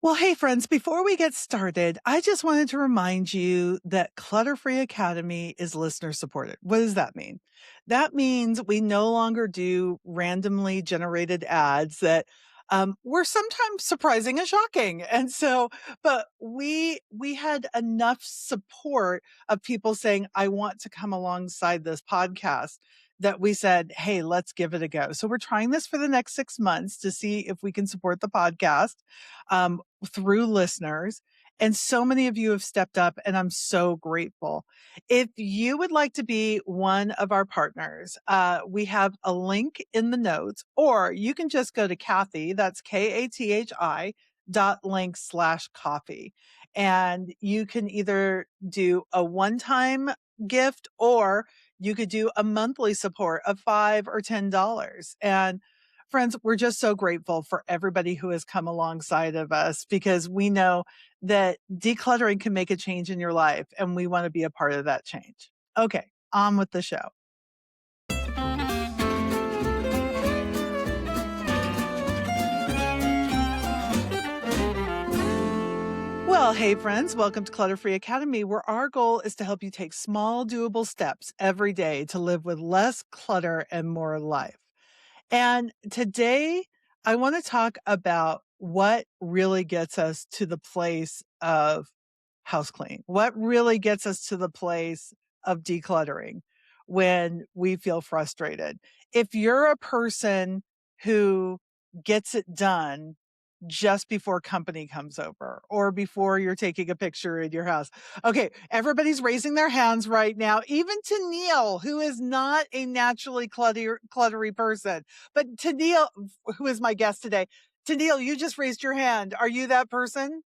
Well, hey, friends, before we get started, I just wanted to remind you that Clutter Free Academy is listener supported. What does that mean? That means we no longer do randomly generated ads that were sometimes surprising and shocking. And so, but we had enough support of people saying, I want to come alongside this podcast that we said, hey, let's give it a go. So we're trying this for the next 6 months to see if we can support the podcast. Through listeners. And so many of you have stepped up, and I'm so grateful. If you would like to be one of our partners, we have a link in the notes, or you can just go to Kathi, that's KATHI.link/coffee. And you can either do a one-time gift or you could do a monthly support of $5 or $10. And friends, we're just so grateful for everybody who has come alongside of us because we know that decluttering can make a change in your life and we want to be a part of that change. Okay, on with the show. Well, hey friends, welcome to Clutter Free Academy, where our goal is to help you take small, doable steps every day to live with less clutter and more life. And today I want to talk about what really gets us to the place of house clean, what really gets us to the place of decluttering when we feel frustrated. If you're a person who gets it done just before company comes over or before you're taking a picture in your house. Okay, everybody's raising their hands right now, even Tenneil, who is not a naturally cluttery person. But Tenneil, who is my guest today, Tenneil, you just raised your hand. Are you that person?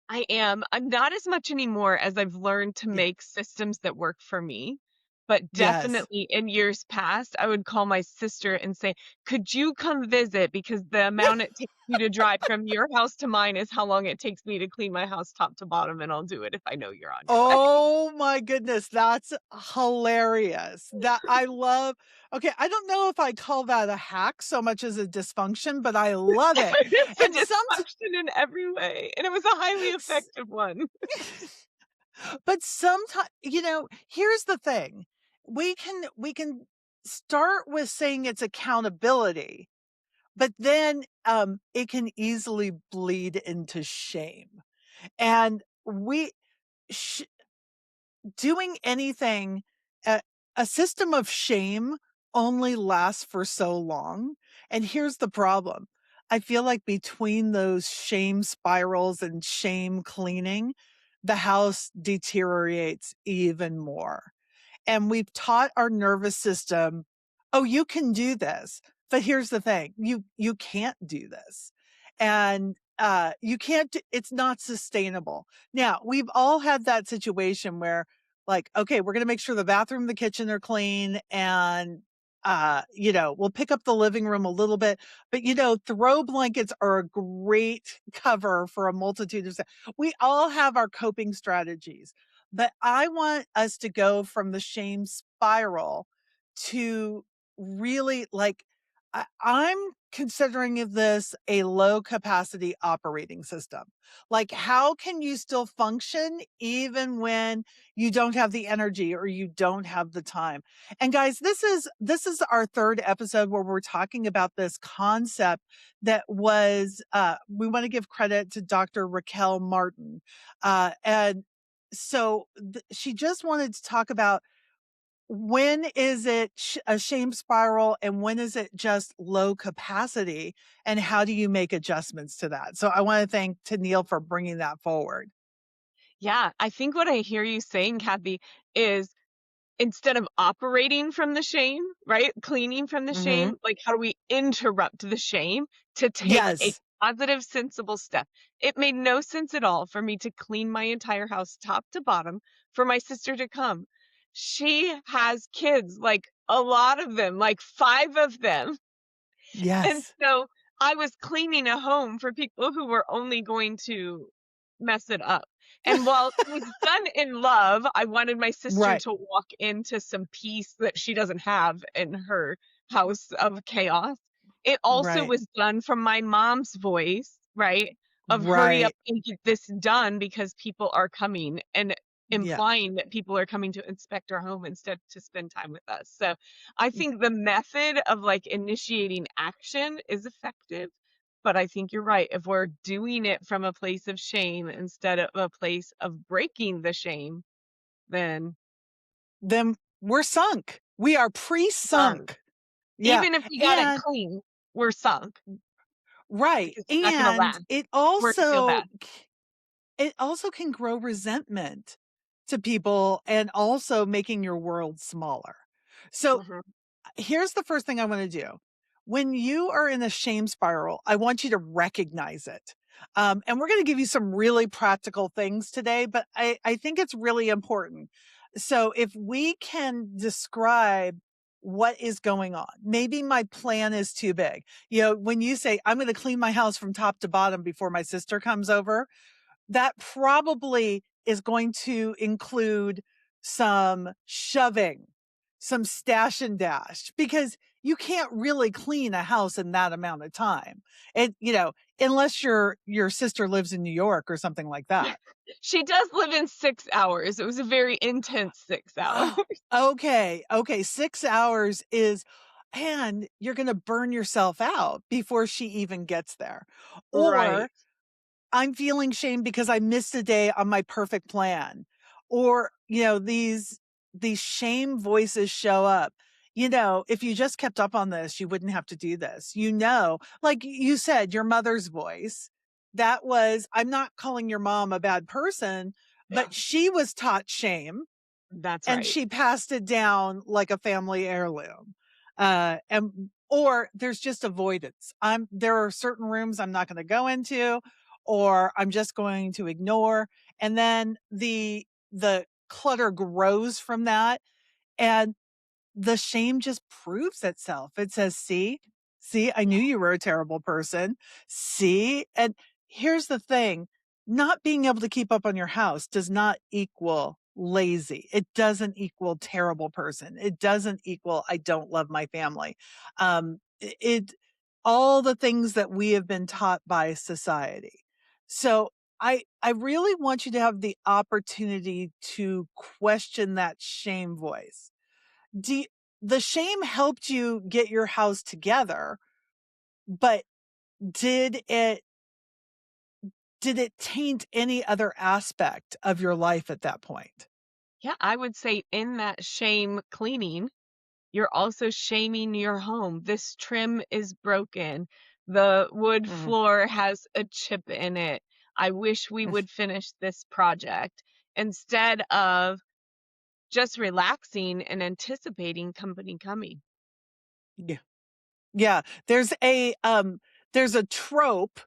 I am. I'm not as much anymore as I've learned to Yeah. make systems that work for me. But Yes. definitely in years past, I would call my sister and say, could you come visit? Because the amount it takes me to drive from your house to mine is how long it takes me to clean my house top to bottom, and I'll do it if I know you're on your way. Oh my goodness, that's hilarious. That I love. Okay, I don't know if I call that a hack so much as a dysfunction, but I love it. It's a And some dysfunction in every way, and it was a highly effective one. but sometimes, here's the thing. We can start with saying it's accountability, but then it can easily bleed into shame. And we sh- doing anything, a, a system of shame only lasts for so long. And here's the problem. I feel like between those shame spirals and shame cleaning, the house deteriorates even more. And we've taught our nervous system, oh, you can do this. But here's the thing, you can't do this. And you can't, it's not sustainable. Now, we've all had that situation where, like, okay, we're going to make sure the bathroom, the kitchen are clean. And, we'll pick up the living room a little bit. But, throw blankets are a great cover for a multitude of stuff. We all have our coping strategies. But I want us to go from the shame spiral to really like, I'm considering of this a low capacity operating system. Like, how can you still function even when you don't have the energy or you don't have the time? And guys, this is our third episode where we're talking about this concept that was, we want to give credit to Dr. Raquel Martin. And so she just wanted to talk about when is it a shame spiral and when is it just low capacity and how do you make adjustments to that? So I want to thank Tenneil for bringing that forward. Yeah, I think what I hear you saying, Kathy, is instead of operating from the shame, right? Cleaning from the Hmm. shame, like how do we interrupt the shame to take a Yes. positive, sensible step? It made no sense at all for me to clean my entire house top to bottom for my sister to come. She has kids, like a lot of them, like five of them. And Yes. so I was cleaning a home for people who were only going to mess it up. And while it was done in love, I wanted my sister Right. to walk into some peace that she doesn't have in her house of chaos. It also Right. was done from my mom's voice, right? of hurry up Right. and get this done because people are coming and Yeah. implying that people are coming to inspect our home instead to spend time with us. So I think the method of like initiating action is effective, but I think you're right. If we're doing it from a place of shame instead of a place of breaking the shame, then Then we're sunk. We are sunk. pre-sunk. Yeah. Even if we got it And clean, we're sunk right. because it's not going to And last. We're going to feel bad. it also can grow resentment to people and also making your world smaller. So Mhm. here's the first thing I want to do. When you are in a shame spiral, I want you to recognize it. And we're going to give you some really practical things today, but I think it's really important. So if we can describe what is going on, maybe my plan is too big. You know, when you say, I'm going to clean my house from top to bottom before my sister comes over, that probably is going to include some shoving, some stash and dash, because you can't really clean a house in that amount of time. And, you know, unless your sister lives in New York or something like that. She does live in 6 hours. It was a very intense 6 hours. Oh, okay. Okay. 6 hours is, and you're going to burn yourself out before she even gets there. Or Right. I'm feeling shame because I missed a day on my perfect plan. Or, you know, these shame voices show up. You know, if you just kept up on this, you wouldn't have to do this. You know, like you said, your mother's voice. That was, I'm not calling your mom a bad person, but she was taught shame That's and right. she passed it down like a family heirloom. And or there's just avoidance. There are certain rooms I'm not going to go into, or I'm just going to ignore. And then the clutter grows from that. And the shame just proves itself. It says, see, I knew you were a terrible person. See, and here's the thing, not being able to keep up on your house does not equal lazy. It doesn't equal terrible person. It doesn't equal I don't love my family. It all the things that we have been taught by society. So I really want you to have the opportunity to question that shame voice. Do you, the shame helped you get your house together, but did it did it taint any other aspect of your life at that point? Yeah, I would say in that shame cleaning, you're also shaming your home. This trim is broken. The wood Mm. floor has a chip in it. I wish we would finish this project instead of just relaxing and anticipating company coming. Yeah. Yeah, there's a trope,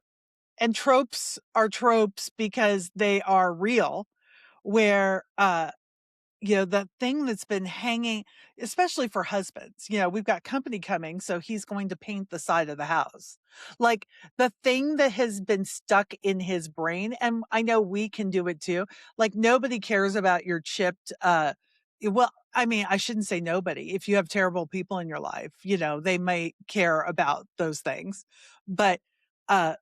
and tropes are tropes because they are real, where you know, the thing that's been hanging, especially for husbands, you know, we've got company coming, so he's going to paint the side of the house. Like the thing that has been stuck in his brain, and I know we can do it too. Like nobody cares about your chipped, well, I mean, I shouldn't say nobody. If you have terrible people in your life, you know, they may care about those things. But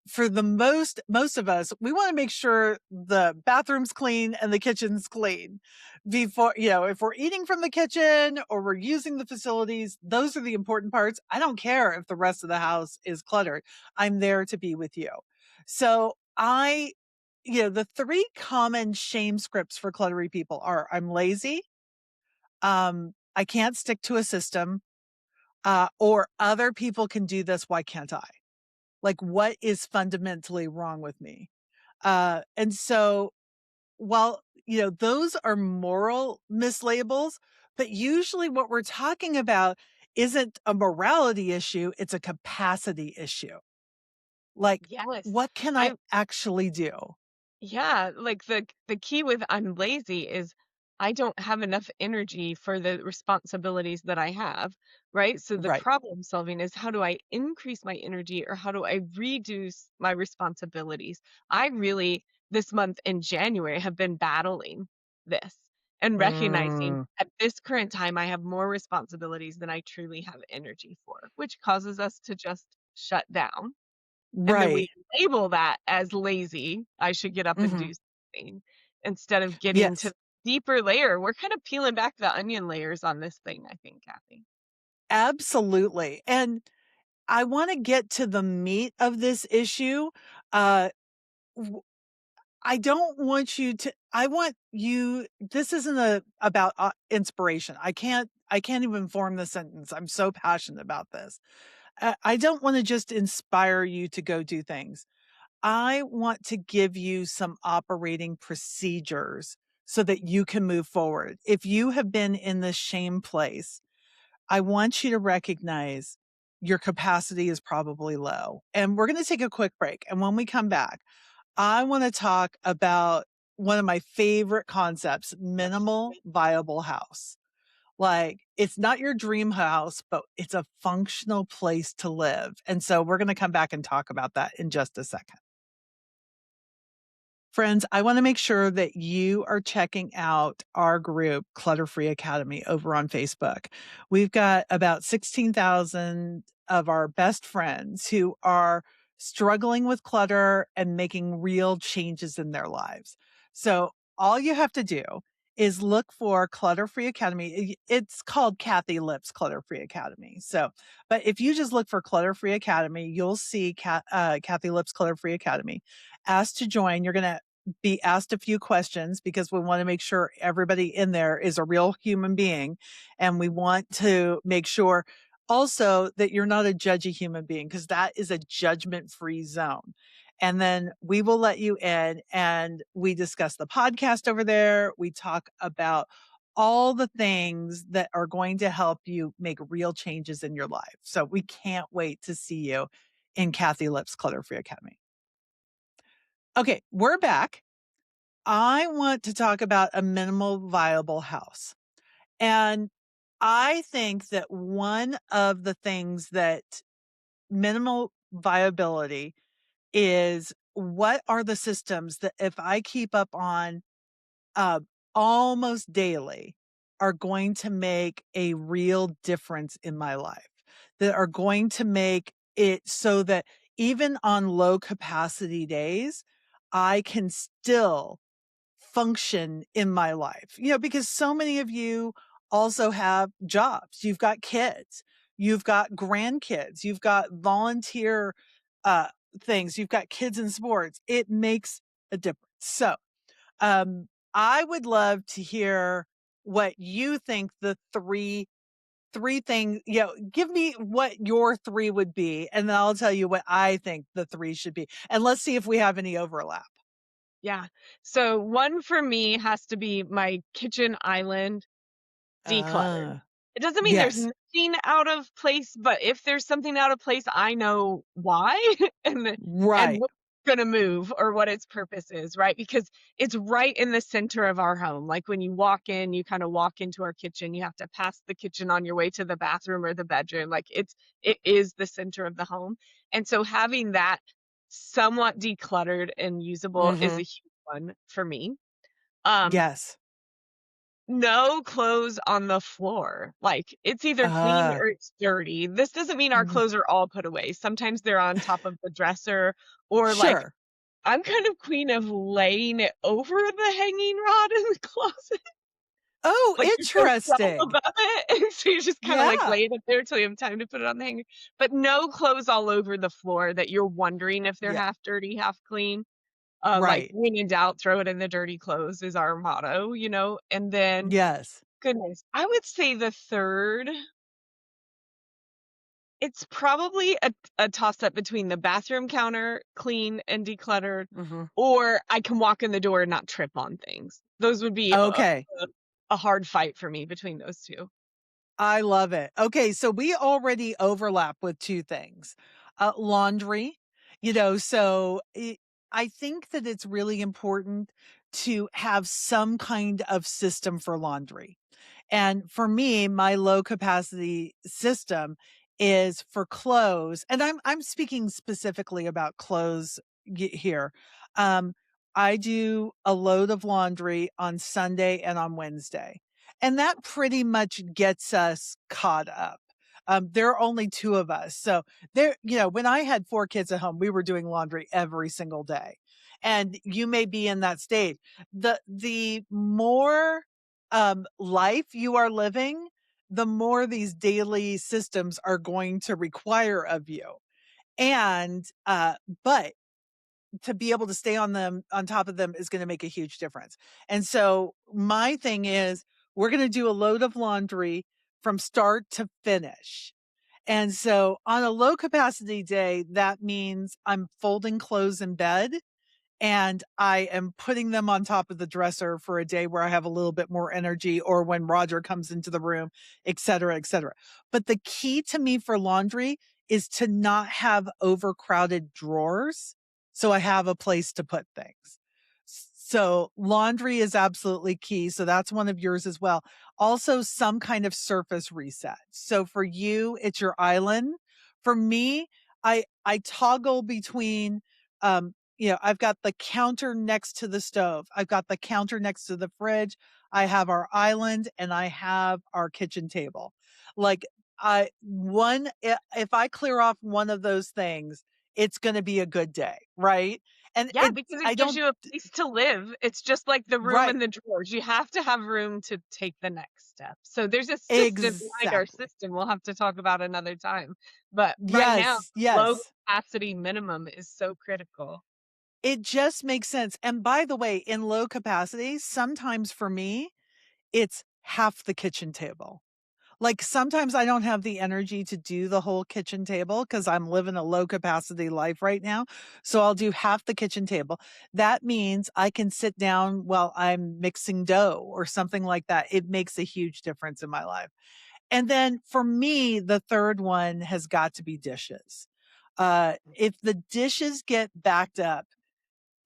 for the most of us, we want to make sure the bathroom's clean and the kitchen's clean before, you know, if we're eating from the kitchen or we're using the facilities, those are the important parts. I don't care if the rest of the house is cluttered. I'm there to be with you. So you know, the three common shame scripts for cluttery people are I'm lazy, I can't stick to a system, or other people can do this. Why can't I? Like, what is fundamentally wrong with me? And so while, you know, those are moral mislabels, but usually what we're talking about isn't a morality issue, it's a capacity issue. Like, Yes. what can I I actually do? Yeah, like the key with I'm lazy is I don't have enough energy for the responsibilities that I have, right? So the Right. problem solving is how do I increase my energy or how do I reduce my responsibilities? I really this month in January have been battling this and recognizing Mm, at this current time I have more responsibilities than I truly have energy for, which causes us to just shut down. And then Right. we label that as lazy. I should get up and Mhm. do something instead of getting to Yes, deeper layer. We're kind of peeling back the onion layers on this thing, I think, Kathy. absolutely, and I wanna get to the meat of this issue. Uh, w I don't want you to I want you this isn't about, inspiration. I can't even form the sentence. I'm so passionate about this. I don't wanna just inspire you to go do things. I want to give you some operating procedures so that you can move forward. If you have been in this shame place, I want you to recognize your capacity is probably low. And we're going to take a quick break. And when we come back, I want to talk about one of my favorite concepts, minimal viable house. Like, it's not your dream house, but it's a functional place to live. And so we're going to come back and talk about that in just a second. Friends, I want to make sure that you are checking out our group, Clutter Free Academy, over on Facebook. We've got about 16,000 of our best friends who are struggling with clutter and making real changes in their lives. So, all you have to do is look for Clutter Free Academy. It's called Kathi Lipp's Clutter Free Academy. So, but if you just look for Clutter Free Academy, you'll see Kathi Lipp's Clutter Free Academy. Asked to join. You're going to be asked a few questions because we want to make sure everybody in there is a real human being. And we want to make sure also that you're not a judgy human being because that is a judgment free zone. And then we will let you in and we discuss the podcast over there. We talk about all the things that are going to help you make real changes in your life. So we can't wait to see you in Kathi Lipp's Clutter Free Academy. Okay, we're back. I want to talk about a minimal viable house. And I think that one of the things that minimal viability is what are the systems that if I keep up on uh, almost daily are going to make a real difference in my life, that are going to make it so that even on low capacity days, I can still function in my life. Because so many of you also have jobs. You've got kids, you've got grandkids, you've got volunteer uh, things, you've got kids in sports. It makes a difference. So, I would love to hear what you think the three things, give me what your three would be, and then I'll tell you what I think the three should be. And let's see if we have any overlap. Yeah. So one for me has to be my kitchen island decluttered. Ah, It doesn't mean there's yes. nothing out of place, but if there's something out of place, I know why and Right. what's gonna move or what its purpose is, right? Because it's right in the center of our home. Like when you walk in, you kind of walk into our kitchen, you have to pass the kitchen on your way to the bathroom or the bedroom. Like it is the center of the home. And so having that somewhat decluttered and usable is a Mhm. huge one for me. Um, Yes. no clothes on the floor. Like, it's either clean Ah, or it's dirty. This doesn't mean our r clothes are all put away. Sometimes they're on top of the dresser or, like, sure. I'm kind of queen of laying it over the hanging rod in the closet. Oh, Like, there's no shelf interesting. above it, and so you just kinda, like, Yeah. lay it up there till you have time to put it on the hanger. But no clothes all over the floor that you're wondering if they're Yeah. half dirty, half clean. Like, Right. when in doubt, throw it in the dirty clothes is our motto, And then, Yes. goodness, I would say the 3rd, it's probably a toss-up between the bathroom counter, clean and decluttered, Mhm. or I can walk in the door and not trip on things. Those would be Okay. a hard fight for me between those 2. I love it. Okay, so we already overlap with 2 things. Laundry, I think that it's really important to have some kind of system for laundry. And for me, my low capacity system is for clothes, and I'm speaking specifically about clothes here. Um, I do a load of laundry on Sunday and on Wednesday, and that pretty much gets us caught up. There are only 2 of us. So there, when I had 4 kids at home, we were doing laundry every single day. And you may be in that state. The more life you are living, the more these daily systems are going to require of you. And but to be able to stay on top of them is going to make a huge difference. And so my thing is we're going to do a load of laundry from start to finish. And so on a low capacity day, that means I'm folding clothes in bed and I am putting them on top of the dresser for a day where I have a little bit more energy or when Roger comes into the room, et cetera, et cetera. But the key to me for laundry is to not have overcrowded drawers. So I have a place to put things. So laundry is absolutely key. So that's one of yours as well. Also, some kind of surface reset. So for you, it's your island. For me, I toggle between I've got the counter next to the stove. I've got the counter next to the fridge. I have our island and I have our kitchen table. Like if I clear off one of those things, it's going to be a good day, right? And Yeah, because it I gives don't you a place to live. It's just like the room right. and the drawers. You have to have room to take the next step. So there's a system behind our Exactly. system we'll have to talk about another time. But right now, Yes, low yes. capacity minimum is so critical. It just makes sense. And by the way, in low capacity, sometimes for me, it's half the kitchen table. Like, sometimes I don't have the energy to do the whole kitchen table because I'm living a low capacity life right now. So I'll do half the kitchen table. That means I can sit down while I'm mixing dough or something like that. It makes a huge difference in my life. And then for me, the third one has got to be dishes. If the dishes get backed up,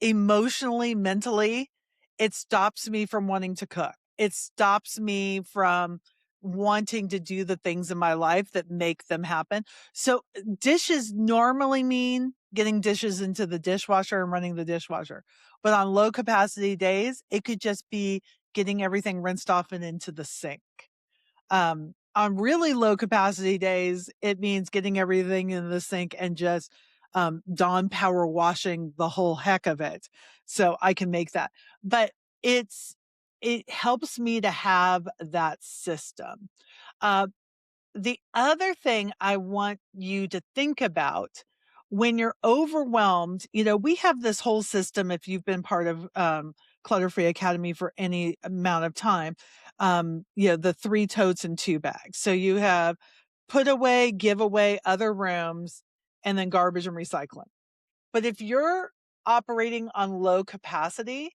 emotionally, mentally, it stops me from wanting to cook. It stops me from wanting to do the things in my life that make them happen. So dishes normally mean getting dishes into the dishwasher and running the dishwasher. But on low capacity days, it could just be getting everything rinsed off and into the sink. On really low capacity days, it means getting everything in the sink and just Dawn power washing the whole heck of it. So I can make that. But it helps me to have that system. Uh, the other thing I want you to think about when you're overwhelmed, we have this whole system. If you've been part of Clutter Free Academy for any amount of time, the 3 totes and 2 bags. So you have put away, give away, other rooms, and then garbage and recycling. But if you're operating on low capacity,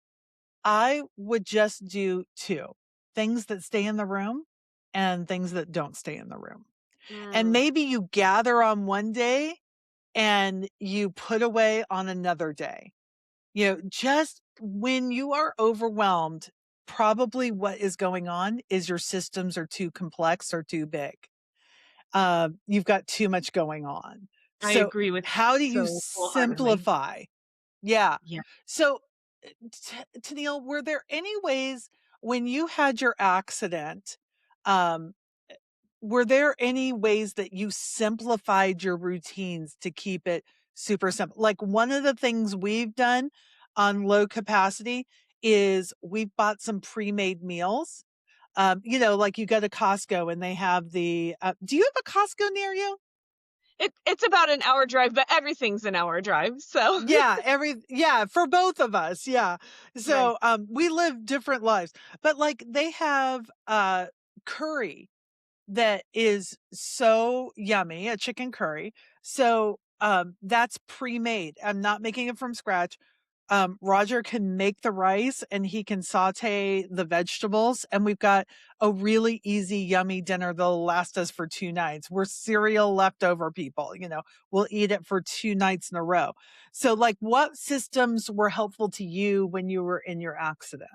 I would just do 2 things that stay in the room and things that don't stay in the room. And Mm, maybe you gather on one day and you put away on another day. Just when you are overwhelmed, probably what is going on is your systems are too complex or too big. You've got too much going on. I So, agree with that how do you so wholeheartedly. simplify? Yeah. Yeah. So, Tennille, were there any ways when you had your accident, um, were there any ways that you simplified your routines to keep it super simple? Like one of the things we've done on low capacity is we've bought some pre-made meals. Like you go to Costco and they have do you have a Costco near you? It's about an hour drive, but everything's an hour drive. So Yeah, for both of us. Yeah. nice. So we live different lives. But like they have curry that is so yummy, a chicken curry. So, that's pre-made. I'm not making it from scratch. Roger can make the rice and he can saute the vegetables. And we've got a really easy, yummy dinner that'll last us for 2 nights. We're cereal leftover people, we'll eat it for 2 nights in a row. So like what systems were helpful to you when you were in your accident?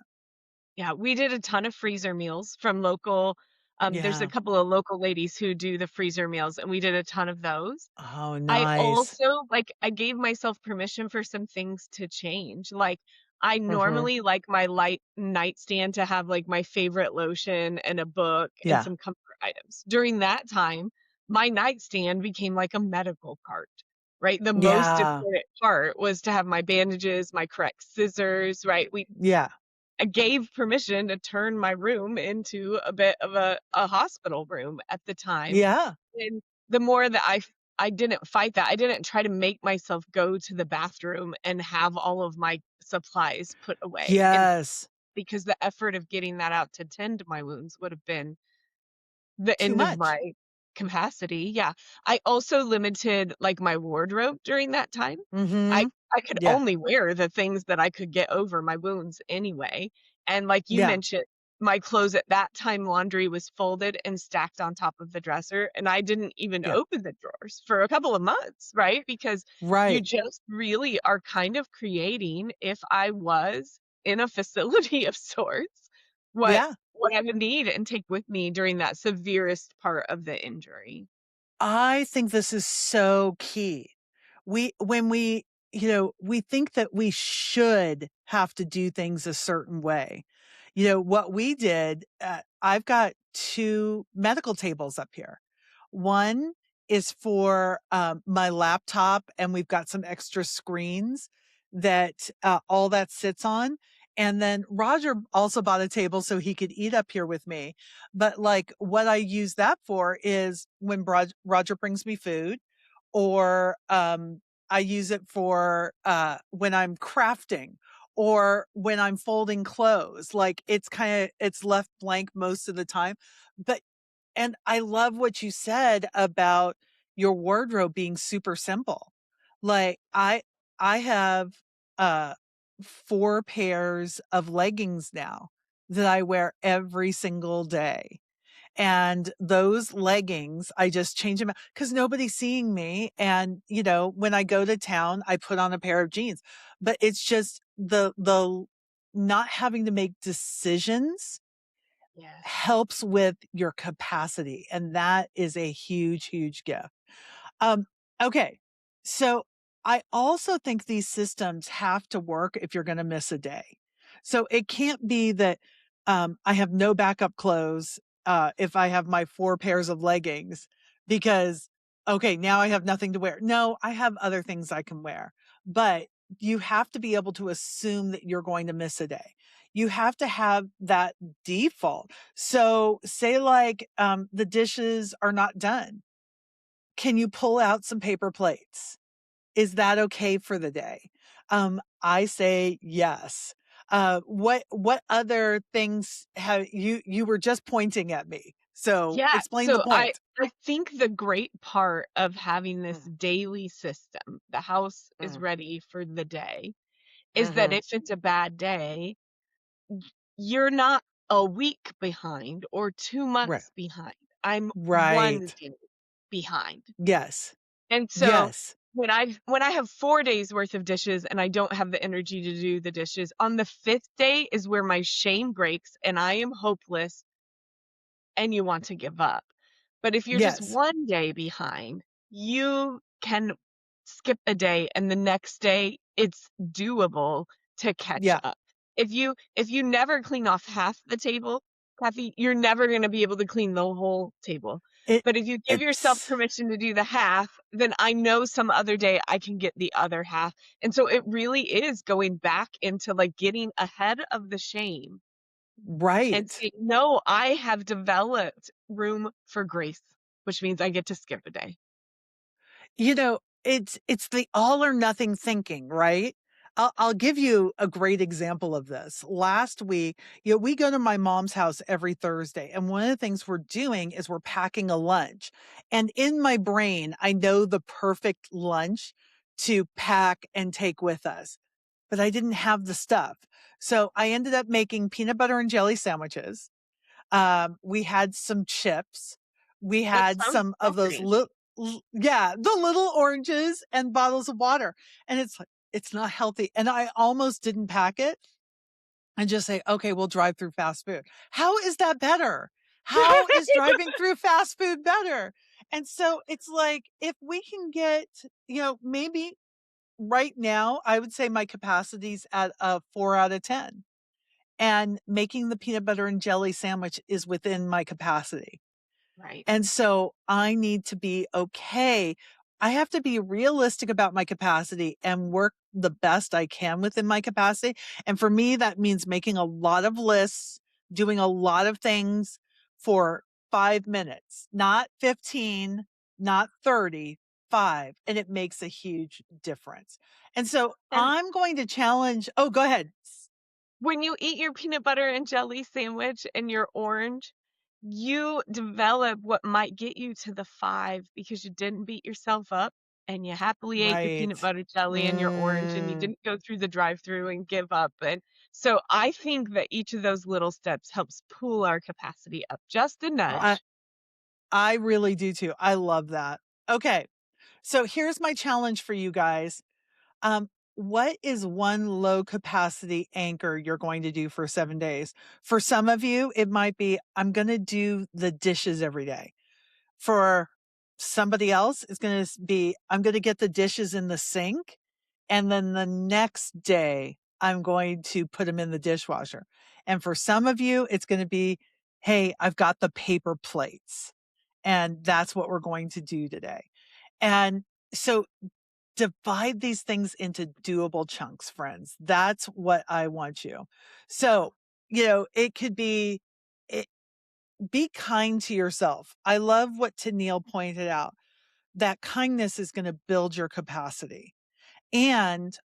Yeah, we did a ton of freezer meals from local there's a Yeah. couple of local ladies who do the freezer meals, and we did a ton of those. Oh, I nice. also I gave myself permission for some things to change. Like, I Hmm. normally like my light nightstand to have, like, my favorite lotion and a book and Yeah. some comfort items. During that time, my nightstand became like a medical cart, right? The most Yeah. important part was to have my bandages, my correct scissors, right? Yeah. I gave permission to turn my room into a bit of a hospital room at the time, Yeah. and the more that I didn't fight that, I didn't try to make myself go to the bathroom and have all of my supplies put away, and Yes. because the effort of getting that out to tend to my wounds would have been the Too end of much. my capacity, yeah. I also limited, like, my wardrobe during that time. I Mhm. I could Yeah. only wear the things that I could get over my wounds anyway, and like you Yeah. mentioned, my clothes at that time, laundry was folded and stacked on top of the dresser, and I didn't even Yeah. open the drawers for a couple of months, right? Because you Right. just really are kind of creating, if I was in a facility of sorts, what Yeah. what I would need and take with me during that severest part of the injury. I think this is so key. When we think that we should have to do things a certain way. What we did, I've got 2 medical tables up here. One is for, my laptop, and we've got some extra screens that, all that sits on. And then Roger also bought a table so he could eat up here with me. But, like, what I use that for is when Roger brings me food, or, I use it for, when I'm crafting or when I'm folding clothes. Like, it's left blank most of the time. But and I love what you said about your wardrobe being super simple. Like, I have, uh, 4 pairs of leggings now that I wear every single day. And those leggings, I just change them because nobody's seeing me. And, when I go to town, I put on a pair of jeans. But it's just the not having to make decisions Yes. helps with your capacity. And that is a huge, huge gift. Um, okay. So I also think these systems have to work if you're going to miss a day. So it can't be that I have no backup clothes if I have my 4 pairs of leggings because, okay, now I have nothing to wear. No, I have other things I can wear. But you have to be able to assume that you're going to miss a day. You have to have that default. So, say, like, the dishes are not done, can you pull out some paper plates? Is that okay for the day? I say yes. What other things have you were just pointing at me. So Yeah, explain the so I point. I think the great part of having this Mm, daily system, the house is mm, ready for the day, is that mhm. if it's a bad day, you're not a week behind or 2 Right. months behind. I'm 1 Right. day behind. Yes. And so Yes. when I have 4 days worth of dishes and I don't have the energy to do the dishes, on the 5th day is where my shame breaks and I am hopeless and you want to give up. But if you're just Yes. 1 day behind, you can skip a day and the next day it's doable to catch Yeah. up. If you never clean off half the table, Kathy, you're never gonna be able to clean the whole table. It But if you give yourself it's permission to do the half, then I know some other day I can get the other half. And so it really is going back into, like, getting ahead of the shame and right. say, "No, I have developed room for grace," which means I get to skip a day. It's the all or nothing thinking, right? I'll give you a great example of this. Last week, we go to my mom's house every Thursday, and one of the things we're doing is we're packing a lunch. And in my brain, I know the perfect lunch to pack and take with us, but I didn't have the stuff. So I ended up making peanut butter and jelly sandwiches. We had some chips. We That had sounds some of those healthy. little, yeah, the little oranges and bottles of water. And it's like, it's not healthy. And I almost didn't pack it and just say, okay, we'll drive through fast food. How is that better? How is driving through fast food better? And so it's like, if we can get, maybe right now, I would say my capacity's at a 4 out of 10, and making the peanut butter and jelly sandwich is within my capacity. Right. And so I need to be okay. I have to be realistic about my capacity and work the best I can within my capacity. And for me, that means making a lot of lists, doing a lot of things for 5 minutes, not 15, not 30, 5. And it makes a huge difference. And so And I'm going to challenge. Oh, go ahead. when you eat your peanut butter and jelly sandwich and your orange, you develop what might get you to the 5 because you didn't beat yourself up and you happily ate your Right. peanut butter jelly and your orange and you Mm, didn't go through the drive-through and give up. And so I think that each of those little steps helps pull our capacity up just a I, nudge. I really do too. I love that. Okay. So here's my challenge for you guys. What is one low capacity anchor you're going to do for 7 days? For some of you, it might be, I'm going to do the dishes every day. For somebody else, it's going to be, I'm going to get the dishes in the sink. And then the next day, I'm going to put them in the dishwasher. And for some of you, it's going to be, hey, I've got the paper plates. And that's what we're going to do today. And so divide these things into doable chunks, friends. That's what I want you. So, it could it, be kind to yourself. I love what Tenneil pointed out, that kindness is going to build your capacity.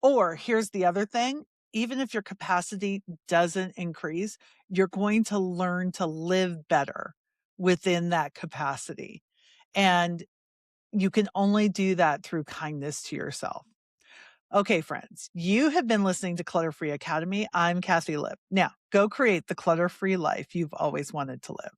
Or here's the other thing, even if your capacity doesn't increase, you're going to learn to live better within that capacity. And you can only do that through kindness to yourself. Okay, friends, you have been listening to Clutter Free Academy. I'm Kathi Lipp. Now, go create the clutter free life you've always wanted to live.